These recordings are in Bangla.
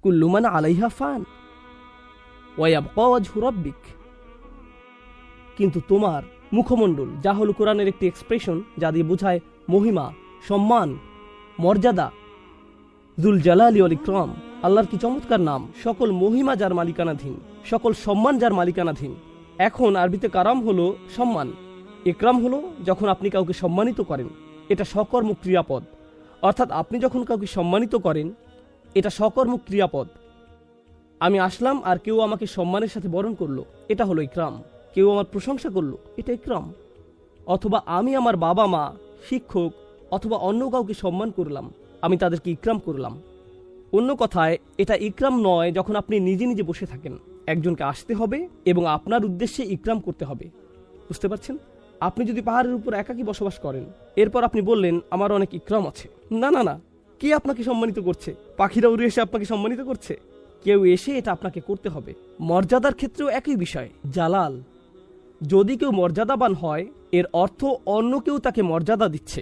কুল্লু মান আলাইহা ফান ওয়া ইয়াবকা ওয়াজহু রাব্বিক। কিন্তু তোমার মুখমণ্ডল, যা হলো কোরআনের একটি এক্সপ্রেশন যা দিয়ে বোঝায় মহিমা, সম্মান, মর্যাদা, যুল জালালি ওয়াল ইকরাম, আল্লাহর কি চমৎকার নাম। সকল মহিমা যার মালিকানাধীন, সকল সম্মান যার মালিকানাধীন। এখন আরবিতে কারাম হলো সম্মান, ইকরাম হলো যখন আপনি কাউকে সম্মানিত করেন, এটা সকর্ম ক্রিয়াপদ। অর্থাৎ আপনি যখন কাউকে সম্মানিত করেন, এটা সকর্ম ক্রিয়াপদ। আমি আসলাম আর কেউ আমাকে সম্মানের সাথে বরণ করলো, এটা হলো ইকরাম। কেউ আমার প্রশংসা করলো, এটা ইকরাম। অথবা আমি আমার বাবা মা, শিক্ষক অথবা অন্য কাউকে সম্মান করলাম, আমি তাদেরকে ইকরাম করলাম। অন্য কথায় এটা ইকরাম নয় যখন আপনি নিজে নিজে বসে থাকেন। একজনকে আসতে হবে এবং আপনার উদ্দেশ্যে ইকরাম করতে হবে। বুঝতে পারছেন? আপনি যদি পাহাড়ের উপর একাকী বসবাস করেন, এরপর আপনি বললেন আমার অনেক ইকরাম আছে, না না না, কে আপনাকে সম্মানিত করছে? পাখিরা উড়ে এসে আপনাকে সম্মানিত করছে? কেউ এসে এটা আপনাকে করতে হবে। মর্যাদার ক্ষেত্রেও একই বিষয়, জালাল। যদি কেউ মর্যাদাবান হয়, এর অর্থ অন্য কেউ তাকে মর্যাদা দিচ্ছে।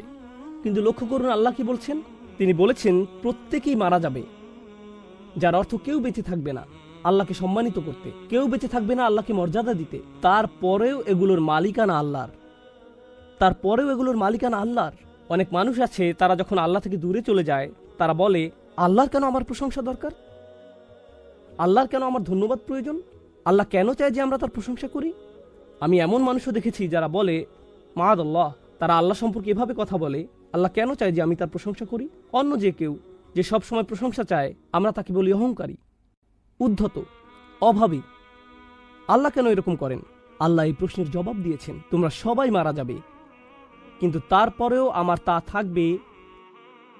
কিন্তু লক্ষ্য করুন আল্লাহ কি বলছেন। তিনি বলেছেন প্রত্যেকেই মারা যাবে, যার অর্থ কেউ বেঁচে থাকবে না আল্লাহকে সম্মানিত করতে, কেউ বেঁচে থাকবে না আল্লাহকে মর্যাদা দিতে। তারপরেও এগুলোর মালিকানা আল্লাহর, তারপরেও এগুলোর মালিকানা আল্লাহর। অনেক মানুষ আছে, তারা যখন আল্লাহ থেকে দূরে চলে যায়, তারা বলে আল্লাহর কেন আমার প্রশংসা দরকার, আল্লাহর কেন আমার ধন্যবাদ প্রয়োজন, আল্লাহ কেন চায় যে আমরা তার প্রশংসা করি। আমি এমন মানুষও দেখেছি যারা বলে মাআদাল্লাহ, তারা আল্লাহ সম্পর্কে এভাবে কথা বলে, আল্লাহ কেন চায় যে আমি তার প্রশংসা করি। অন্য যে কেউ যে সব সময় প্রশংসা চায়, আমরা তাকে বলি অহংকারী, উদ্ধত, অভাবী। আল্লাহ কেন এরকম করেন? আল্লাহ এই প্রশ্নের জবাব দিয়েছেন, তোমরা সবাই মারা যাবে, কিন্তু তারপরেও আমার তা থাকবে।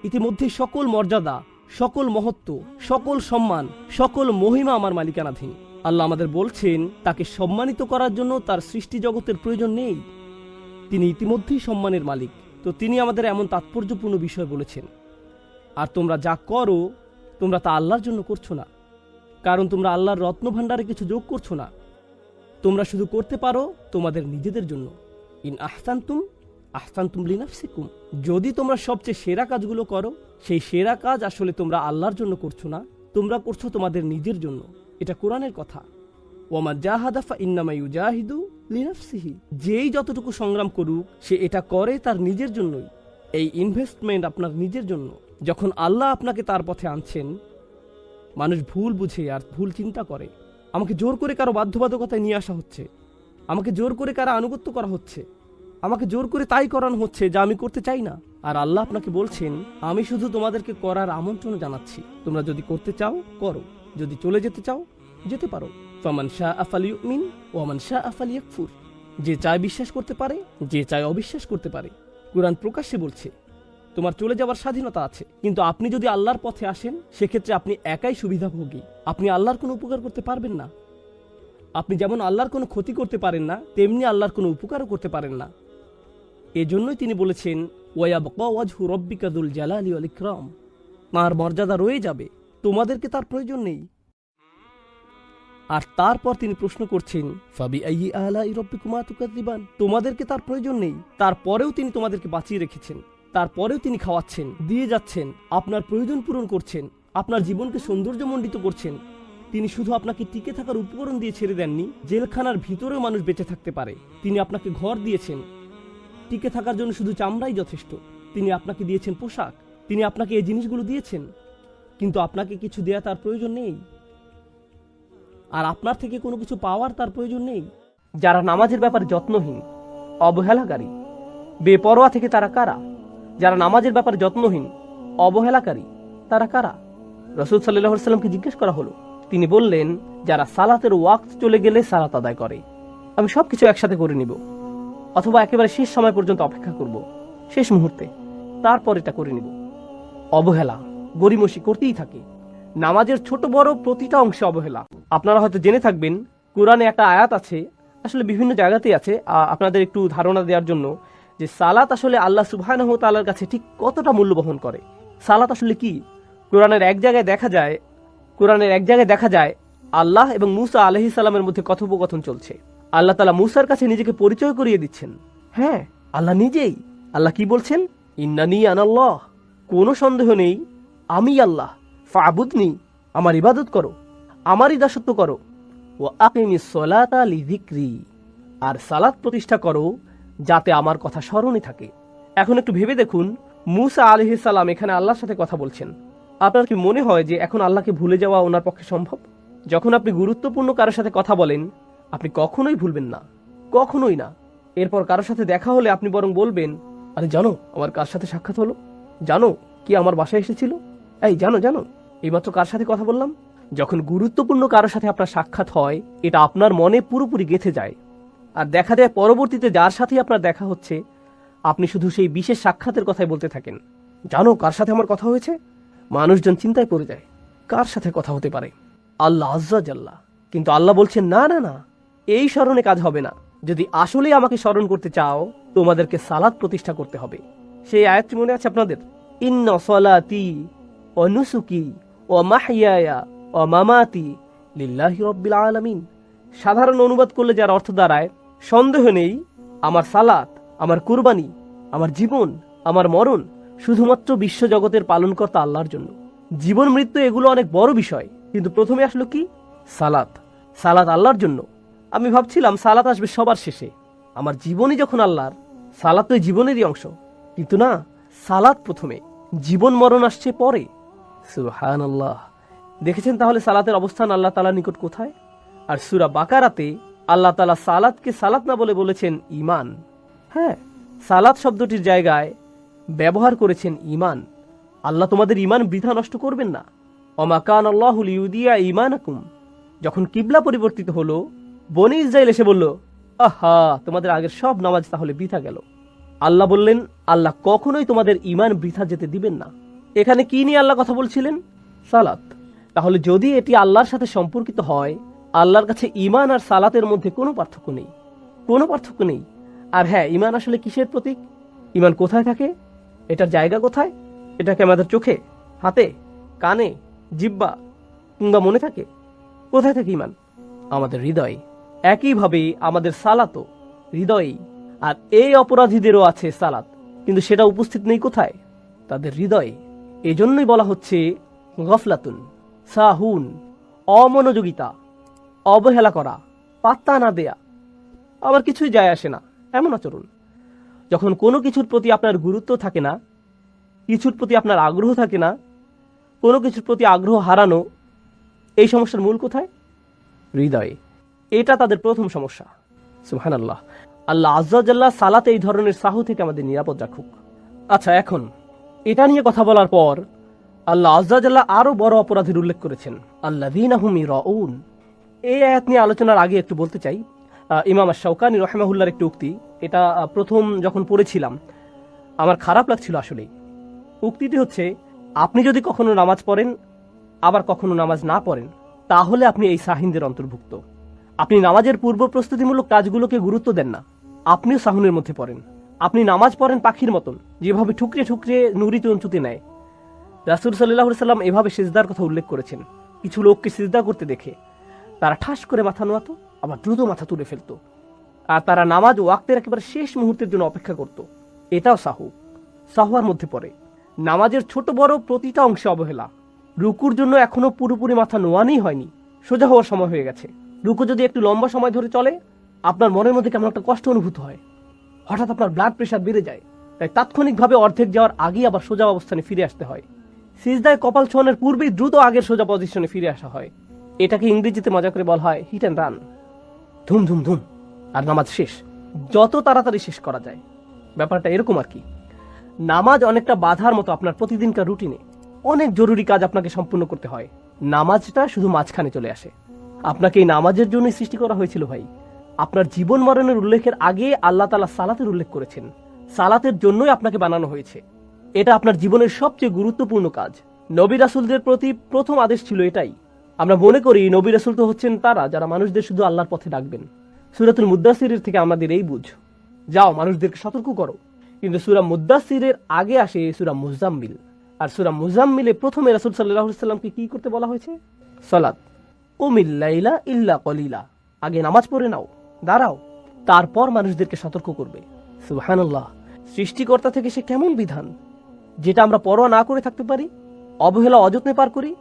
ইতিমধ্যে সকল মর্যাদা, সকল মহত্ব, সকল সম্মান, সকল মহিমা আমার মালিকানাধীন। আল্লাহ আমাদের বলছেন তাকে সম্মানিত করার জন্য তার সৃষ্টি জগতের প্রয়োজন নেই, তিনি ইতিমধ্যেই সম্মানের মালিক। তো তিনি আমাদের এমন তাৎপর্যপূর্ণ বিষয় বলেছেন। আর তোমরা যা করো, তোমরা তা আল্লাহর জন্য করছো না, কারণ তোমরা আল্লাহর রত্নভাণ্ডারে কিছু যোগ করছো না। তোমরা শুধু করতে পারো তোমাদের নিজেদের জন্য। ইন আহসানতুম আহসানতুম লিনাফসিকুম, যদি তোমরা সবচেয়ে সেরা কাজগুলো করো, সেই সেরা কাজ আসলে তোমরা আল্লাহর জন্য করছো না, তোমরা করছো তোমাদের নিজের জন্য। এটা কোরআনের কথা। ওয়ামা জাহাদা ফাইন্নামা ইউজাহিদু লিনাফসিহি, যেই যতটুকু সংগ্রাম করুক সে এটা করে তার নিজের জন্যই। এই ইনভেস্টমেন্ট আপনার নিজের জন্য। যখন আল্লাহ আপনাকে তার পথে আনছেন, মানুষ ভুল বুঝে আর ভুল চিন্তা করে, আমাকে জোর করে কারো বাধ্যবাধকতায় নিয়ে আসা হচ্ছে, আমাকে জোর করে কারো আনুগত্য করা হচ্ছে, আমাকে জোর করে তাই করানো হচ্ছে যা আমি করতে চাই না। আর আল্লাহ আপনাকে বলছেন আমি শুধু তোমাদেরকে করার আমন্ত্রণ জানাচ্ছি, তোমরা যদি করতে চাও করো, যদি চলে যেতে চাও যেতে পারো। ফামান শাআ ফালিউমিন ওয়া মান শাআ ফালিয়াকফুর, যে চায় বিশ্বাস করতে পারে, যে চায় অবিশ্বাস করতে পারে। কুরআন প্রকাশ্যে বলছে তোমার চলে যাওয়ার স্বাধীনতা আছে, কিন্তু আপনি যদি আল্লাহর পথে আসেন সেক্ষেত্রে আপনি একাই সুবিধাভোগী। আপনি আল্লাহর কোনো উপকার করতে পারবেন না। আপনি যেমন আল্লাহর কোনো ক্ষতি করতে পারেন না, তেমনি আল্লাহর কোনো উপকারও করতে পারেন না। এজন্যই তিনি বলেছেন ওয়ায়াবকা ওয়াজহু রাব্বিকা যুল জালালি ওয়াল ইকরাম, তার মর্যাদা রয়ে যাবে, তোমাদেরকে তার প্রয়োজন নেই। আর তারপর তিনি প্রশ্ন করছেন ফাবিআইয়ি আলাই রাব্বিকুমা তুকাযযিবান, তোমাদেরকে তার প্রয়োজন নেই, তারপরেও তিনি তোমাদেরকে বাঁচিয়ে রেখেছেন, তারপরেও তিনি খাওয়াচ্ছেন, দিয়ে যাচ্ছেন, আপনার প্রয়োজন পূরণ করছেন, আপনার জীবনকে সৌন্দর্যমণ্ডিত করছেন। তিনি শুধু আপনাকে টিকে থাকার উপকরণ দিয়ে ছেড়ে দেননি, জেলখানার ভিতরেও মানুষ বেঁচে থাকতে পারে। তিনি আপনাকে ঘর দিয়েছেন, টিকে থাকার জন্য শুধু চামড়াই যথেষ্ট। তিনি আপনাকে দিয়েছেন পোশাক, তিনি আপনাকে এই জিনিসগুলো দিয়েছেন, কিন্তু আপনাকে কিছু দেয়া তার প্রয়োজন নেই, আর আপনার থেকে কোনো কিছু পাওয়ার তার প্রয়োজন নেই। যারা নামাজের ব্যাপারে যত্নহীন, অবহেলাকারী, বেপরোয়া থেকে তারা কারা? যারা নামাজের ব্যাপারে যত্নহীন, অবহেলাকারী, তারা কারা? রাসূল সাল্লাল্লাহু আলাইহি ওয়াসাল্লামকে জিজ্ঞেস করা হলো, তিনি বললেন যারা সালাতের ওয়াক্ত চলে গেলে সালাত আদায় করে। আমি সবকিছু একসাথে করে নিব, অথবা একেবারে শেষ সময় পর্যন্ত অপেক্ষা করব, শেষ মুহূর্তে, তারপর এটা করে নিব। অবহেলা, গরিমসি করতেই থাকে। নামাজের ছোট বড় প্রতিটা অংশে অবহেলা। আপনারা হয়তো জেনে থাকবেন কোরআনে একটা আয়াত আছে, আসলে বিভিন্ন জায়গাতেই আছে, আপনাদের একটু ধারণা দেওয়ার জন্য, যে সালাত আসলে আল্লাহ সুবহানাহু ওয়া তাআলার কাছে ঠিক কতটা মূল্য বহন করে। সালাত আসলে কি? কোরআনের এক জায়গায় দেখা যায় আল্লাহ এবং মূসা আলাইহিস সালামের মধ্যে কথোপকথন চলছে। আল্লাহ তাআলা মূসার কাছে নিজেকে পরিচয় করিয়ে দিচ্ছেন। হ্যাঁ, আল্লাহ নিজেই। আল্লাহ কি বলছেন? ইন্নানি আনাল্লাহ, কোনো সন্দেহ নেই আমি আল্লাহ, ফাবুদনি, আমার ইবাদত করো, আমারই দাসত্ব করো। ও আকিমিস সলাতা লিযিকরি, আর সালাত প্রতিষ্ঠা করো যাতে আমার কথা স্মরণে থাকে। এখন একটু ভেবে দেখুন, মুসা আলাইহিস সালাম এখানে আল্লাহর সাথে কথা বলছেন। আপনার কি মনে হয় যে এখন আল্লাহকে ভুলে যাওয়া ওনার পক্ষে সম্ভব? যখন আপনি গুরুত্বপূর্ণ কারোর সাথে কথা বলেন, আপনি কখনোই ভুলবেন না, কখনোই না। এরপর কারোর সাথে দেখা হলে আপনি বরং বলবেন, আরে জানো আমার কার সাথে সাক্ষাৎ হলো, জানো কি আমার বাসায় এসেছিল, এই জানো জানো এইমাত্র কার সাথে কথা বললাম। যখন গুরুত্বপূর্ণ কারোর সাথে আপনার সাক্ষাৎ হয়, এটা আপনার মনে পুরোপুরি গেঁথে যায়। আর দেখা যায় পরবর্তীতে যার সাথে আপনার দেখা হচ্ছে, আপনি শুধু সেই বিশেষ সাক্ষাতের কথাই বলতে থাকেন। জানো কার সাথে আমার কথা হয়েছে? মানুষজন চিন্তায় পড়ে যায়, কার সাথে কথা হতে পারে? আল্লাহ আজ্জা জাল্লা। কিন্তু আল্লাহ বলছেন, না না না, এই স্মরণে কাজ হবে না। যদি আসলেই আমাকে স্মরণ করতে চাও, তোমাদেরকে সালাত প্রতিষ্ঠা করতে হবে। সেই আয়াতটি মনে আছে আপনাদের? ইন্না সলাতি ওয়া নুসুকি ওয়া মাহইয়ায়া ওয়া মামাতি লিল্লাহি রাব্বিল আলামিন। সাধারণ অনুবাদ করলে যার অর্থ দাঁড়ায়, সন্দেহ নেই আমার সালাত, আমার কুরবানি, আমার জীবন, আমার মরণ শুধুমাত্র বিশ্বজগতের পালনকর্তা আল্লাহর জন্য। জীবন মৃত্যু এগুলো অনেক বড় বিষয়, কিন্তু প্রথমে আসলো কি? সালাত। সালাত আল্লাহর জন্য। আমি ভাবছিলাম সালাত আসবে সবার শেষে। আমার জীবনই যখন আল্লাহর, সালাত তো জীবনেরই অংশ। কিন্তু না, সালাত প্রথমে, জীবন মরণ আসছে পরে। সুবহানাল্লাহ। দেখেছেন তাহলে সালাতের অবস্থান আল্লাহ তাআলার নিকট কোথায়? আর সূরা বাকারাতে আল্লাহ তাআলা সালাতকে সালাত না বলে বলেছেন ঈমান। হ্যাঁ, সালাত শব্দটির জায়গায় ব্যবহার করেছেন ঈমান। আল্লাহ তোমাদের ঈমান বৃথা নষ্ট করবেন না। ওমা কান আল্লাহু লিইউদিয়া ঈমানাকুম। যখন কিবলা পরিবর্তিত হলো, বনি ইসরাইল এসে বলল, আহা, তোমাদের আগের সব নামাজ তাহলে বৃথা গেল। আল্লাহ বললেন, আল্লাহ কখনোই তোমাদের ঈমান বৃথা যেতে দিবেন না। এখানে কি নিয়ে আল্লাহ কথা বলছিলেন? সালাত। তাহলে যদি এটি আল্লাহর সাথে সম্পর্কিত হয়, আল্লাহর কাছে ঈমান আর সালাতের মধ্যে কোনো পার্থক্য নেই, কোনো পার্থক্য নেই। আর হ্যাঁ, ঈমান আসলে কিসের প্রতীক? ঈমান কোথায় থাকে? এটার জায়গা কোথায়? এটা কি আমাদের চোখে, হাতে, কানে, জিহ্বা কিংবা মনে থাকে? কোথায় থাকে ঈমান? আমাদের হৃদয়ে। একইভাবে আমাদের সালাতও হৃদয়েই। আর এই অপরাধীদেরও আছে সালাত, কিন্তু সেটা উপস্থিত নেই কোথায়? তাদের হৃদয়ে। এজন্যই বলা হচ্ছে গফলাতুন, সাহুন, অমনোযোগিতা, অবহেলা করা, পাত্তা না দেয়া, আবার কিছুই যায় আসে না, এমন আচরণ। যখন কোনো কিছুর প্রতি আপনার গুরুত্ব থাকে না, কিছুর প্রতি আপনার আগ্রহ থাকে না, কোনো কিছুর প্রতি আগ্রহ হারানো, এই সমস্যার মূল কোথায়? হৃদয়ে। এটা তাদের প্রথম সমস্যা। সুবহানাল্লাহ। আল্লাহ আজ্জা জাল্লা সালাতে এই ধরনের সাহু থেকে আমাদের নিরাপদ রাখুক। আচ্ছা, এখন এটা নিয়ে কথা বলার পর আল্লাহ আজ্জা জাল্লা আরো বড় অপরাধের উল্লেখ করেছেন, আল্লাযীনা হুম ইরাউন। এই আয়াত নিয়ে আলোচনার আগে একটু বলতে চাই, ইমাম আশ-শাওকানী রাহিমাহুল্লাহর একটি উক্তি। এটা প্রথম যখন পড়েছিলাম আমার খারাপ লাগছিল আসলে। উক্তিটি হচ্ছে, আপনি যদি কখনো নামাজ পড়েন আবার কখনো নামাজ না পড়েন, তাহলে আপনি এই সাহিনদের অন্তর্ভুক্ত। আপনি নামাজের পূর্ব প্রস্তুতিমূলক কাজগুলোকে গুরুত্ব দেন না, আপনিও সাহুনের মধ্যে পড়েন। আপনি নামাজ পড়েন পাখির মতন, যেভাবে ঠুকরে ঠুকরে নুড়ি চুনচুতে নেয়। রাসূল সাল্লাল্লাহু আলাইহি ওয়াসাল্লাম এভাবে সিজদার কথা উল্লেখ করেছেন। কিছু লোককে সিজদা করতে দেখে তারা ঠাস করে মাথা নোয়াতো, আবার দ্রুত মাথা তুলে ফেলতো। আর তারা নামাজ ওয়াক্তের একেবারে শেষ মুহূর্তের জন্য অপেক্ষা করত। এটাও সাহু, সাহুয়ার মধ্যে পড়ে। নামাজের ছোট বড় প্রতিটা অংশে অবহেলা। রুকুর জন্য এখনো পুরোপুরি মাথা নোয়ানোই হয়নি, সোজা হওয়ার সময় হয়ে গেছে। রুকু যদি একটু লম্বা সময় ধরে চলে, আপনার মনের মধ্যে কেমন একটা কষ্ট অনুভূত হয়, হঠাৎ আপনার ব্লাড প্রেশার বেড়ে যায়। তাই তাৎক্ষণিকভাবে অর্ধেক যাওয়ার আগেই আবার সোজা অবস্থানে ফিরে আসতে হয়। সিজদায় কপাল ছোঁয়ানোর পূর্বেই দ্রুত আগের সোজা পজিশনে ফিরে আসা হয়। এটাকে ইংরেজিতে মজা করে বলা হয় হিট অ্যান্ড রান, ধুম ধুম ধুম, আর নামাজ শেষ যত তাড়াতাড়ি শেষ করা যায়। ব্যাপারটা এরকম আর কি। নামাজ অনেকটা বাধার মতো আপনার প্রতিদিনকার রুটিনে। অনেক জরুরি কাজ আপনাকে সম্পূর্ণ করতে হয়, নামাজটা শুধু মাঝখানে চলে আসে। আপনাকে এই নামাজের জন্যই সৃষ্টি করা হয়েছিল ভাই। আপনার জীবন মরণের উল্লেখের আগে আল্লাহ তাআলা সালাতের উল্লেখ করেছেন। সালাতের জন্যই আপনাকে বানানো হয়েছে। এটা আপনার জীবনের সবচেয়ে গুরুত্বপূর্ণ কাজ। নবী রাসূলদের প্রতি প্রথম আদেশ ছিল এটাই। আমরা মনে করি নবী রাসূল তো হচ্ছেন তারা যারা মানুষদের শুধু আল্লাহর পথে ডাকবেন। সূরাতুল মুদ্দাসসিরের থেকে আমাদের এই বুঝ, যাও মানুষদেরকে সতর্ক করো। কিন্তু সূরা মুদ্দাসসিরের আগে আসে সূরা মুজাম্মিল। আর সূরা মুজাম্মিলে প্রথমে রাসূল সাল্লাল্লাহু আলাইহি ওয়াসাল্লামকে কি করতে বলা হয়েছে? সালাত। কুমিল লাইলা ইল্লা কলিলা। আগে নামাজ পড়ে নাও, দাঁড়াও, তারপর মানুষদেরকে সতর্ক করবে। সুবহানাল্লাহ। সৃষ্টিকর্তা থেকে সে কেমন বিধান, যেটা আমরা পরোয়া না করে থাকতে পারি, অবহেলা অযত্নে পার করি।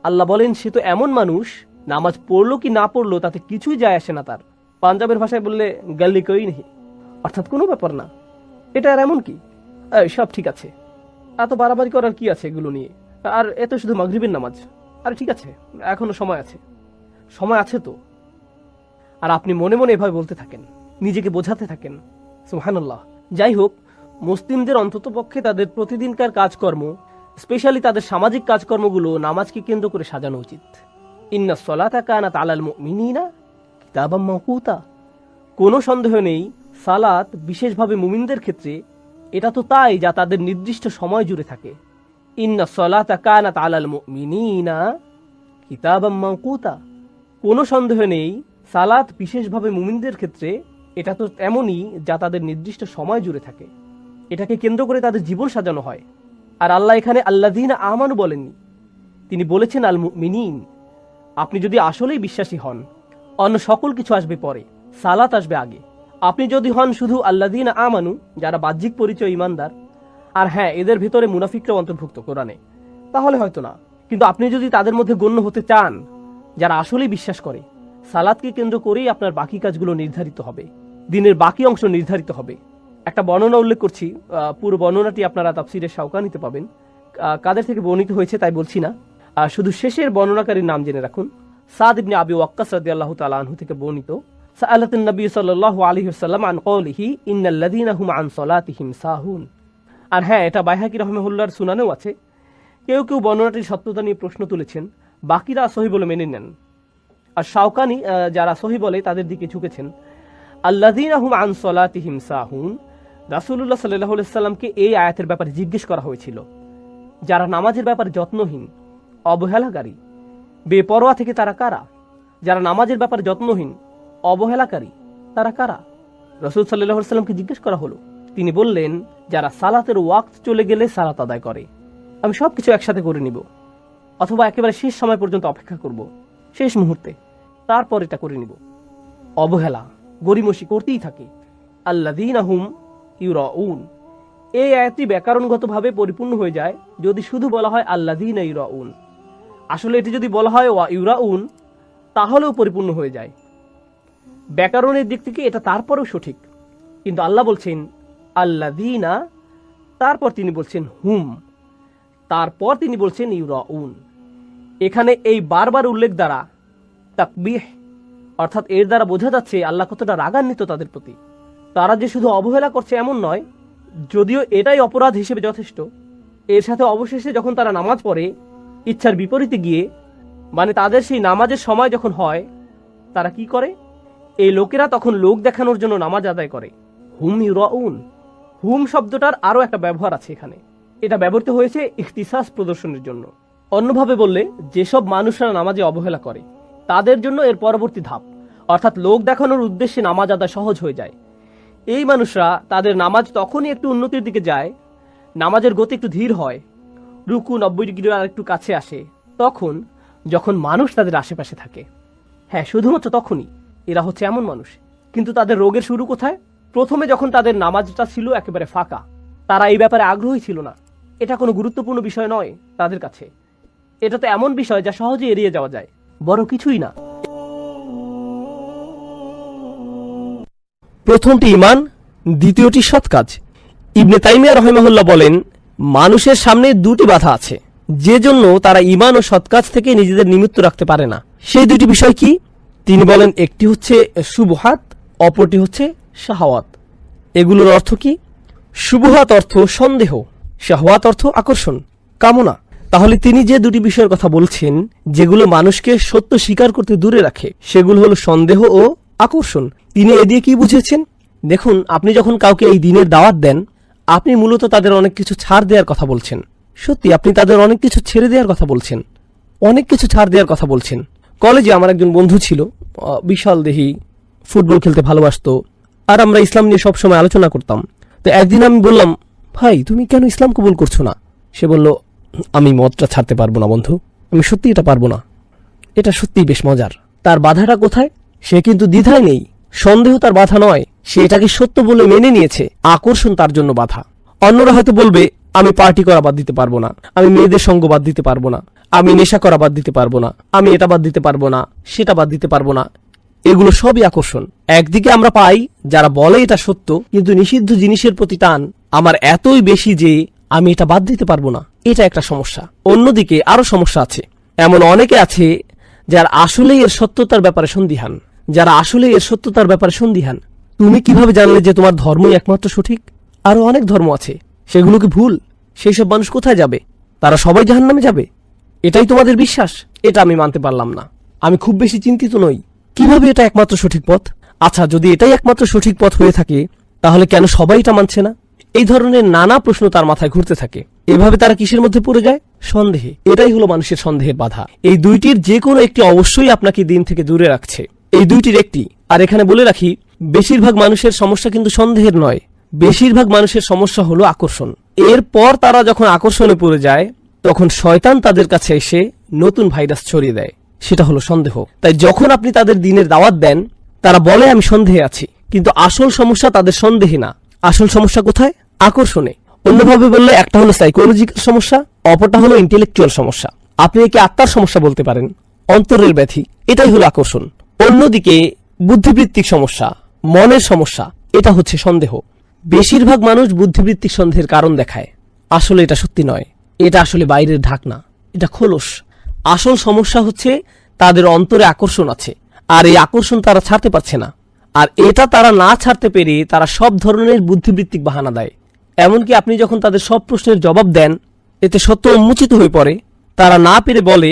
আল্লাহ বলেন সে তো এমন মানুষ, নামাজ পড়লো কি না পড়লো তাতে কিছুই যায় আসে না তার। পাঞ্জাবের ভাষায় বললে গাল্লি কই নেই, অর্থাৎ কোনো ব্যাপার না, এটা আর এমন কি, সব ঠিক আছে, এত বাড়াবাড়ি করার কি আছে এগুলো নিয়ে, আর এত শুধু মাগরিবের নামাজ, আরে ঠিক আছে এখনো সময় আছে, সময় আছে তো। আর আপনি মনে মনে এভাবে বলতে থাকেন, নিজেকে বোঝাতে থাকেন। সুবহানাল্লাহ। যাই হোক, মুসলিমদের অন্ততপক্ষে তাদের প্রতিদিনকার কাজকর্ম, স্পেশালি তাদের সামাজিক কাজকর্মগুলো নামাজকে কেন্দ্র করে সাজানো উচিত। ইন্নাস সালাতা কানাত আলাল মুমিনিনা কিতাবাম মাওকুতা। কোনো সন্দেহ নেই সালাত বিশেষভাবে মুমিনদের ক্ষেত্রে এটা তো তাই যা তাদের নির্দিষ্ট সময় জুড়ে থাকে। ইন্নাস সালাতা কানাত আলাল মুমিনিনা কিতাবাম মাওকুতা। কোনো সন্দেহ নেই সালাত বিশেষভাবে মুমিনদের ক্ষেত্রে এটা তো এমনই যা তাদের নির্দিষ্ট সময় জুড়ে থাকে, এটাকে কেন্দ্র করে তাদের জীবন সাজানো হয়। আর আল্লাহ এখানে আল্লাযীনা আমানু বলেননি, তিনি বলেছেন আল মুমিনিন। আপনি যদি আসলেই বিশ্বাসী হন, অন্য সকল কিছু আসবে পরে, সালাত আসবে আগে। আপনি যদি হন শুধু আল্লাযীনা আমানু, যারা বাহ্যিক পরিচয় ইমানদার, আর হ্যাঁ এদের ভিতরে মুনাফিকরাও অন্তর্ভুক্ত কোরআনে, তাহলে হয়তো না, কিন্তু আপনি যদি তাদের মধ্যে গণ্য হতে চান যারা আসলেই বিশ্বাস করে, সালাতকে কেন্দ্র করেই আপনার বাকি কাজগুলো নির্ধারিত হবে, দিনের বাকি অংশ নির্ধারিত হবে। একটা বর্ণনা উল্লেখ করছি, পুরো বর্ণনাটি আপনারা তাফসীরে শাওকানিতে পাবেন। কাদের থেকে বর্ণিত হয়েছে তাই বলছি না, শুধু শেষের বর্ণনাকারীর নাম জেনে রাখুন। সাদ ইবনে আবি ওয়াক্কাস রাদিয়াল্লাহু তাআলা আনহু থেকে বর্ণিত, সাআলাতুন নবী সাল্লাল্লাহু আলাইহি ওয়াসাল্লাম আন কওলিহি ইন্নাল্লাযীনা হুম আন সালাতিহিম সাহুন। আর হ্যাঁ, এটা বাইহাকি রাহিমাহুল্লাহর সুনানেও আছে। কেউ কেউ বর্ণনাটির সত্যতা নিয়ে প্রশ্ন তুলেছেন, বাকিরা সহিহ বলে মেনে নেন। আর শাওকানি যারা সহিহ বলে তাদের দিকে ঝুঁকেছেন। আল্লাযীনা হুম আন সালাতিহিম সাহুন, রাসূলুল্লাহ সাল্লাল্লাহু আলাইহি ওয়াসাল্লামকে এই আয়াতের ব্যাপারে জিজ্ঞেস করা হয়েছিল, যারা নামাজের ব্যাপারে যত্নহীন, অবহেলাকারী, বেপরোয়া থেকে তারা কারা? যারা নামাজের ব্যাপারে যত্নহীন, অবহেলাকারী, তারা কারা? রাসূল সাল্লাল্লাহু আলাইহি ওয়াসাল্লামকে জিজ্ঞেস করা হলো। তিনি বললেন, যারা সালাতের ওয়াক্ত চলে গেলে সালাত আদায় করে। আমি সবকিছু একসাথে করে নিব, অথবা একেবারে শেষ সময় পর্যন্ত অপেক্ষা করব, শেষ মুহূর্তে, তারপর এটা করে নিব। অবহেলা, গরিমসি করতেই থাকে। আল্লাযীনা হুম ইউরাউন, এই আয়াতটি ব্যাকরণগতভাবে পরিপূর্ণ হয়ে যায় যদি শুধু বলা হয় আল্লাযীনা ইউরাউন। আসলে এটি যদি বলা হয় ওয়া ইউরাউন, তাহলেও পরিপূর্ণ হয়ে যায়। ব্যাকরণের দিক থেকে এটা তারপরেও সঠিক, কিন্তু আল্লাহ বলছেন আল্লাযীনা, তারপর তিনি বলছেন হুম, তারপর তিনি বলছেন ইউরাউন। এখানে এই বারবার উল্লেখ দ্বারা তাকবীহ, অর্থাৎ এর দ্বারা বোঝা যাচ্ছে আল্লাহ কতটা রাগান্বিত তাদের প্রতি। তারা যে শুধু অবহেলা করছে এমন নয়, যদিও এটাই অপরাধ হিসেবে যথেষ্ট, এর সাথে অবশেষে যখন তারা নামাজ পড়ে ইচ্ছার বিপরীতে গিয়ে, মানে তাদের সেই নামাজের সময় যখন হয়, তারা কি করে? এই লোকেরা তখন লোক দেখানোর জন্য নামাজ আদায় করে। হুম ইউরাউন, হুম শব্দটার আরও একটা ব্যবহার আছে এখানে। এটা ব্যবহৃত হয়েছে ইখতিসাস প্রদর্শনের জন্য। অন্যভাবে বললে, যেসব মানুষরা নামাজে অবহেলা করে তাদের জন্য এর পরবর্তী ধাপ, অর্থাৎ লোক দেখানোর উদ্দেশ্যে নামাজ আদায় সহজ হয়ে যায়। এই মানুষরা তাদের নামাজ তখনই একটু উন্নতির দিকে যায়, নামাজের গতি একটু ধীর হয়, রুকু 90 ডিগ্রির আর একটু কাছে আসে, তখন যখন মানুষ তাদের আশেপাশে থাকে। হ্যাঁ, শুধুমাত্র তখনই। এরা হচ্ছে এমন মানুষ। কিন্তু তাদের রোগের শুরু কোথায়? প্রথমে যখন তাদের নামাজটা ছিল একেবারে ফাঁকা, তারা এই ব্যাপারে আগ্রহী ছিল না। এটা কোনো গুরুত্বপূর্ণ বিষয় নয় তাদের কাছে। এটা তো এমন বিষয় যা সহজে এড়িয়ে যাওয়া যায়, বড় কিছুই না। প্রথমটি ঈমান, দ্বিতীয়টি সৎ কাজ। ইবনে তাইমিয়া রাহিমাহুল্লাহ বলেন, মানুষের সামনে দুটি বাধা আছে, যে জন্য তারা ঈমান ও সৎ কাজ থেকে নিজেদের নিমিত্ত রাখতে পারে না। সেই দুটি বিষয় কি? তিনি বলেন, একটি হচ্ছে শুবহাত, অপরটি হচ্ছে শাহওয়াত। এগুলোর অর্থ কি? শুবহাত অর্থ সন্দেহ, শাহওয়াত অর্থ আকর্ষণ, কামনা। তাহলে তিনি যে দুটি বিষয়ের কথা বলছেন, যেগুলো মানুষকে সত্য স্বীকার করতে দূরে রাখে, সেগুলো হলো সন্দেহ ও আকর্ষণ। তিনি এ দিয়ে কি বুঝেছেন? দেখুন, আপনি যখন কাউকে এই দিনের দাওয়াত দেন, আপনি মূলত তাদের অনেক কিছু ছাড় দেওয়ার কথা বলছেন। সত্যি, আপনি তাদের অনেক কিছু ছেড়ে দেওয়ার কথা বলছেন, অনেক কিছু ছাড় দেওয়ার কথা বলছেন। কলেজে আমার একজন বন্ধু ছিল, বিশাল দেহি, ফুটবল খেলতে ভালোবাসতো, আর আমরা ইসলাম নিয়ে সবসময় আলোচনা করতাম। তো একদিন আমি বললাম, ভাই তুমি কেন ইসলাম কবুল করছো না? সে বলল, আমি মদটা ছাড়তে পারবো না বন্ধু, আমি সত্যি এটা পারবো না। এটা সত্যিই বেশ মজার। তার বাধাটা কোথায়? সে কিন্তু দ্বিধায় নেই, সন্দেহ তার বাধা নয়, সে এটাকে সত্য বলে মেনে নিয়েছে, আকর্ষণ তার জন্য বাধা। অন্যরা হয়তো বলবে, আমি পার্টি করা বাদ দিতে পারবো না, আমি মেয়েদের সঙ্গ বাদ দিতে পারবো না, আমি নেশা করা বাদ দিতে পারবো না, আমি এটা বাদ দিতে পারবো না, সেটা বাদ দিতে পারবো না। এগুলো সবই আকর্ষণ। একদিকে আমরা পাই যারা বলে এটা সত্য, কিন্তু নিষিদ্ধ জিনিসের প্রতি টান আমার এতই বেশি যে আমি এটা বাদ দিতে পারবো না, এটা একটা সমস্যা। অন্যদিকে আরো সমস্যা আছে। এমন অনেকে আছে যারা আসলে এর সত্যতার ব্যাপারে সন্দিহান, তুমি কিভাবে জানলে যে তোমার ধর্মই একমাত্র সঠিক? আরো অনেক ধর্ম আছে, সেগুলো কি ভুল? সেই সব মানুষ কোথায় যাবে? তারা সবাই জাহান্নামে যাবে? এটাই তোমাদের বিশ্বাস? এটা আমি মানতে পারলাম না। আমি খুব বেশি চিন্তিত নই, কিভাবে এটা একমাত্র সঠিক পথ? আচ্ছা, যদি এটাই একমাত্র সঠিক পথ হয়ে থাকে, তাহলে কেন সবাই এটা মানছে না? এই ধরনের নানা প্রশ্ন তার মাথায় ঘুরতে থাকে। এভাবে তারা কিসের মধ্যে পড়ে যায়? সন্দেহে। এটাই হলো মানুষের সন্দেহের বাধা। এই দুইটির যে কোনো একটি অবশ্যই আপনাকে দিন থেকে দূরে রাখছে, এই দুইটির একটি। আর এখানে বলে রাখি, বেশিরভাগ মানুষের সমস্যা কিন্তু সন্দেহের নয়, বেশিরভাগ মানুষের সমস্যা হলো আকর্ষণ। এরপর তারা যখন আকর্ষণে পড়ে যায়, তখন শয়তান তাদের কাছে এসে নতুন ভাইরাস ছড়িয়ে দেয়, সেটা হলো সন্দেহ। তাই যখন আপনি তাদের দিনের দাওয়াত দেন, তারা বলে আমি সন্দেহে আছি, কিন্তু আসল সমস্যা তাদের সন্দেহে না। আসল সমস্যা কোথায়? আকর্ষণে। অন্যভাবে বললে, একটা হলো সাইকোলজিক্যাল সমস্যা, অপরটা হলো ইন্টেলেকচুয়াল সমস্যা। আপনি একে আত্মার সমস্যা বলতে পারেন, অন্তরের ব্যাধি। এটাই হলো আকর্ষণ। অন্যদিকে বুদ্ধিবৃত্তিক সমস্যা, মনের সমস্যা, এটা হচ্ছে সন্দেহ। বেশিরভাগ মানুষ বুদ্ধিবৃত্তিক সন্দেহের কারণ দেখায়, আসলে এটা সত্যি নয়, এটা আসলে বাইরের ঢাকনা, এটা খোলস। আসল সমস্যা হচ্ছে তাদের অন্তরে আকর্ষণ আছে, আর এই আকর্ষণ তারা ছাড়তে পারছে না। আর এটা তারা না ছাড়তে পেরে তারা সব ধরনের বুদ্ধিবৃত্তিক বাহানা দেয়। এমনকি আপনি যখন তাদের সব প্রশ্নের জবাব দেন, এতে সত্য উন্মোচিত হয়ে পড়ে, তারা না পেরে বলে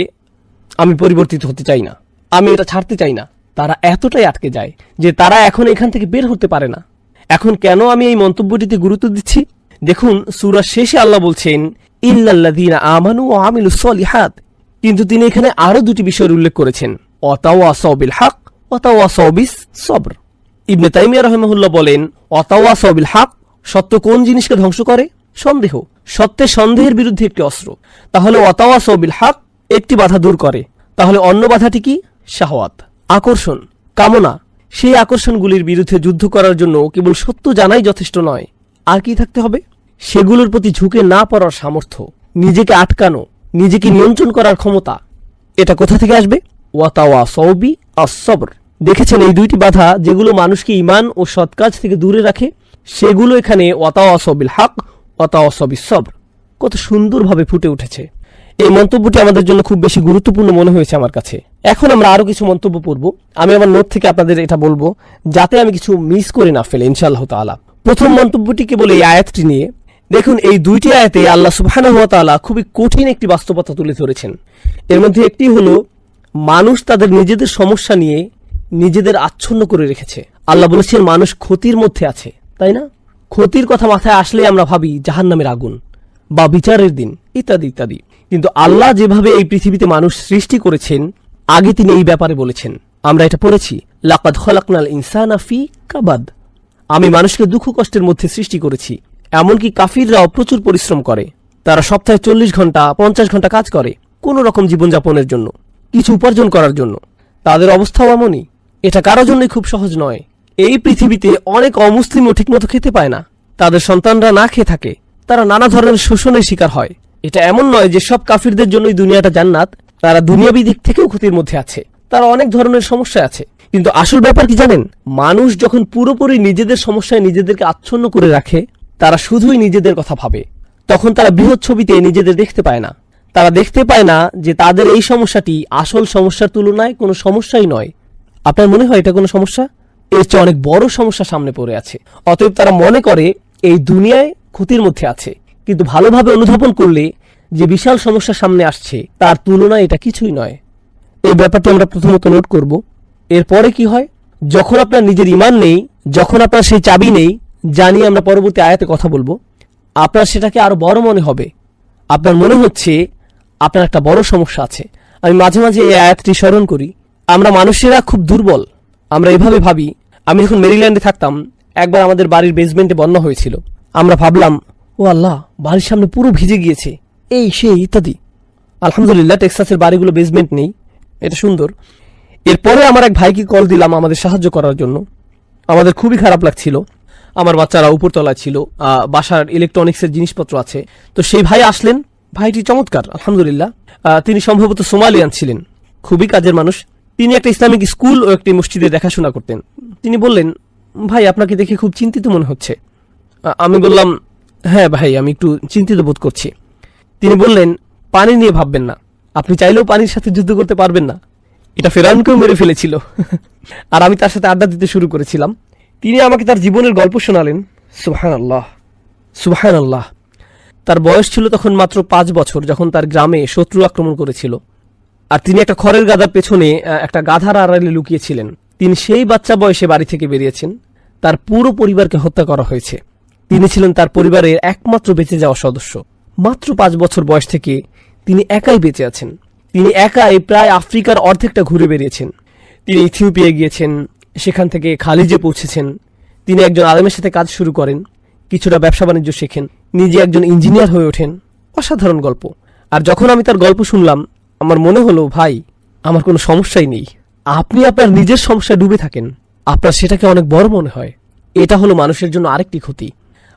আমি পরিবর্তিত হতে চাই না, আমি এটা ছাড়তে চাই না। তারা এতটাই আটকে যায় যে তারা এখন এখান থেকে বের হতে পারে না। এখন কেন আমি এই মন্তব্যটিতে গুরুত্ব দিচ্ছি? দেখুন, সূরার শেষে আল্লাহ বলছেন ইল্লাল্লাযীনা আমানু ওয়া আমিলুস সলিহাত, কিন্তু তিনি এখানে আরো দুটি বিষয়ের উল্লেখ করেছেন, ওয়াতাওয়াসাউ বিল হক ওয়াতাওয়াসাউ বিস সবর। ইবনে তাইমিয়া রাহিমাহুল্লাহ বলেন, ওয়াতাওয়াসাউ বিল হক, সত্য কোন জিনিসকে ধ্বংস করে? সন্দেহ। সত্যের সন্দেহের বিরুদ্ধে একটি অস্ত্র। তাহলে ওয়াতাওয়াসাউ বিল হক একটি বাধা দূর করে। তাহলে অন্য বাধাটি কি? শাহওয়াত, আকর্ষণ, কামনা। সেই আকর্ষণগুলির বিরুদ্ধে যুদ্ধ করার জন্য কেবল সত্য জানাই যথেষ্ট নয়, আর কি থাকতে হবে? সেগুলোর প্রতি ঝুঁকে না পড়ার সামর্থ্য, নিজেকে আটকানো, নিজেকে নিয়ন্ত্রণ করার ক্ষমতা। এটা কোথা থেকে আসবে? ওয়াতাওয়াসাউ বিস-সবর। দেখেছেন, এই দুইটি বাধা যেগুলো মানুষকে ঈমান ও সৎ কাজ থেকে দূরে রাখে, সেগুলো এখানে ওয়াতাওয়াসাউ বিল হক ওয়াতাওয়াসাউ বিস-সবর কত সুন্দরভাবে ফুটে উঠেছে। এই মন্তব্যটি আমাদের জন্য খুব বেশি গুরুত্বপূর্ণ মনে হয়েছে আমার কাছে। এখন আমরা আরো কিছু মন্তব্য পড়ব। আমি আমার নোট থেকে আপনাদের এটা বলবো, যাতে আমি কিছু মিস করে না ফেলে, ইনশাআল্লাহ তাআলা। প্রথম মন্তব্যটি কেবল এই আয়াতটি নিয়ে। দেখুন, এই দুইটি আয়াতে আল্লাহ সুবহানাহু ওয়া তাআলা খুবই কঠিন একটি বাস্তবতা তুলে ধরেছেন। এর মধ্যে একটি হলো, মানুষ তাদের নিজেদের সমস্যা নিয়ে নিজেদের আচ্ছন্ন করে রেখেছে। আল্লাহ বলেছেন মানুষ ক্ষতির মধ্যে আছে, তাই না? ক্ষতির কথা মাথায় আসলে আমরা ভাবি জাহান্নামের আগুন বা বিচারের দিন ইত্যাদি ইত্যাদি। কিন্তু আল্লাহ যেভাবে এই পৃথিবীতে মানুষ সৃষ্টি করেছেন, আগে তিনি এই ব্যাপারে বলেছেন। আমরা এটা পড়েছি, লাকাদ খালাকনাল ইনসানা ফি কাবাদ। আমি মানুষকে দুঃখ কষ্টের মধ্যে সৃষ্টি করেছি। এমনকি কাফিররাও প্রচুর পরিশ্রম করে। তারা সপ্তাহে 40 ঘন্টা 50 ঘন্টা কাজ করে কোন রকম জীবনযাপনের জন্য, কিছু উপার্জন করার জন্য। তাদের অবস্থাও এমনই। এটা কারো জন্যই খুব সহজ নয়। এই পৃথিবীতে অনেক অমুসলিমও ঠিকমতো খেতে পায় না, তাদের সন্তানরা না খেয়ে থাকে, তারা নানা ধরনের শোষণের শিকার হয়। এটা এমন নয় যে সব কাফিরদের জন্যই দুনিয়াটা জান্নাত, তারা দুনিয়াবী দিক থেকেও ক্ষতির মধ্যে আছে, তারা অনেক ধরনের সমস্যা আছে। কিন্তু আসল ব্যাপার কি জানেন? মানুষ যখন পুরোপুরি নিজেদের সমস্যায় নিজেদেরকে আচ্ছন্ন করে রাখে, তারা শুধুই নিজেদের কথা ভাবে, তখন তারা বৃহৎ ছবিতে নিজেদের দেখতে পায় না। তারা দেখতে পায় না যে তাদের এই সমস্যাটি আসল সমস্যার তুলনায় কোনো সমস্যাই নয়। আপনার মনে হয় এটা কোনো সমস্যা? এর চেয়ে অনেক বড় সমস্যা সামনে পড়ে আছে। অতএব তারা মনে করে এই দুনিয়ায় ক্ষতির মধ্যে আছে, কিন্তু ভালোভাবে অনুধাবন করলে যে বিশাল সমস্যা সামনে আসছে তার তুলনায় এটা কিছুই নয়। এই ব্যাপারটি আমরা প্রথমত নোট করব। এরপরে কি হয়? যখন আপনার নিজের ঈমান নেই, যখন আপনার সেই চাবি নেই, জানি আমরা পরবর্তী আয়াতে কথা বলবো, আপনার সেটাকে আরো বড় মনে হবে। আপনার মনে হচ্ছে আপনার একটা বড় সমস্যা আছে। আমি মাঝে মাঝে এই আয়াতটি স্মরণ করি। আমরা মানুষেরা খুব দুর্বল, আমরা এভাবে ভাবি। আমি যখন মেরিল্যান্ডে থাকতাম, একবার আমাদের বাড়ির বেসমেন্টে বন্যা হয়েছিল। আমরা ভাবলাম, ও আল্লাহ, বাড়ির সামনে পুরো ভিজে গিয়েছে, এই সেই ইত্যাদি। আলহামদুলিল্লাহ টেক্সাসের বাড়িগুলো বেসমেন্ট নেই, এটা সুন্দর। এরপরে আমার এক ভাইকে কল দিলাম আমাদের সাহায্য করার জন্য। আমাদের খুবই খারাপ লাগছিল। আমার বাচ্চারা উপরতলায় ছিল, বাসার ইলেকট্রনিক্সের জিনিসপত্র আছে। তো সেই ভাই আসলেন, ভাইটি চমৎকার, আলহামদুলিল্লাহ। তিনি সম্ভবত সোমালিয়ান ছিলেন, খুবই কাজের মানুষ। তিনি একটা ইসলামিক স্কুল ও একটি মসজিদে দেখাশোনা করতেন। তিনি বললেন, ভাই আপনাকে দেখে খুব চিন্তিত মনে হচ্ছে। আমি বললাম, হ্যাঁ ভাই, আমি একটু চিন্তিত বোধ করছি। তিনি বললেন, পানি নিয়ে ভাববেন না, আপনি চাইলেও পানির সাথে যুদ্ধ করতে পারবেন না। এটা ফেরাউনকেও মেরে ফেলেছিল। আর আমি তার সাথে আড্ডা দিতে শুরু করেছিলাম। তিনি আমাকে তার জীবনের গল্প শোনালেন। সুবহানাল্লাহ, সুবহানাল্লাহ। তার বয়স ছিল তখন মাত্র 5 বছর, যখন তার গ্রামে শত্রু আক্রমণ করেছিল। আর তিনি একটা খড়ের গাদার পেছনে একটা গাধার আড়ালে লুকিয়েছিলেন। তিনি সেই বাচ্চা বয়সে বাড়ি থেকে বেরিয়েছেন। তার পুরো পরিবারকে হত্যা করা হয়েছে। তিনি ছিলেন তার পরিবারের একমাত্র বেঁচে যাওয়া সদস্য। মাত্র 5 বছর বয়স থেকে তিনি একাই বেঁচে আছেন। তিনি একাই প্রায় আফ্রিকার অর্ধেকটা ঘুরে বেরিয়েছেন। তিনি ইথিওপিয়ায় গিয়েছেন, সেখান থেকে খালিজে পৌঁছেছেন। তিনি একজন আলেমের সাথে কাজ শুরু করেন, কিছুটা ব্যবসা বাণিজ্য শেখেন, নিজে একজন ইঞ্জিনিয়ার হয়ে ওঠেন। অসাধারণ গল্প। আর যখন আমি তার গল্প শুনলাম, আমার মনে হলো, ভাই, আমার কোনো সমস্যাই নেই। আপনি আপনার নিজের সমস্যায় ডুবে থাকেন, আপনার সেটাকে অনেক বড় মনে হয়। এটা হলো মানুষের জন্য আরেকটি ক্ষতি।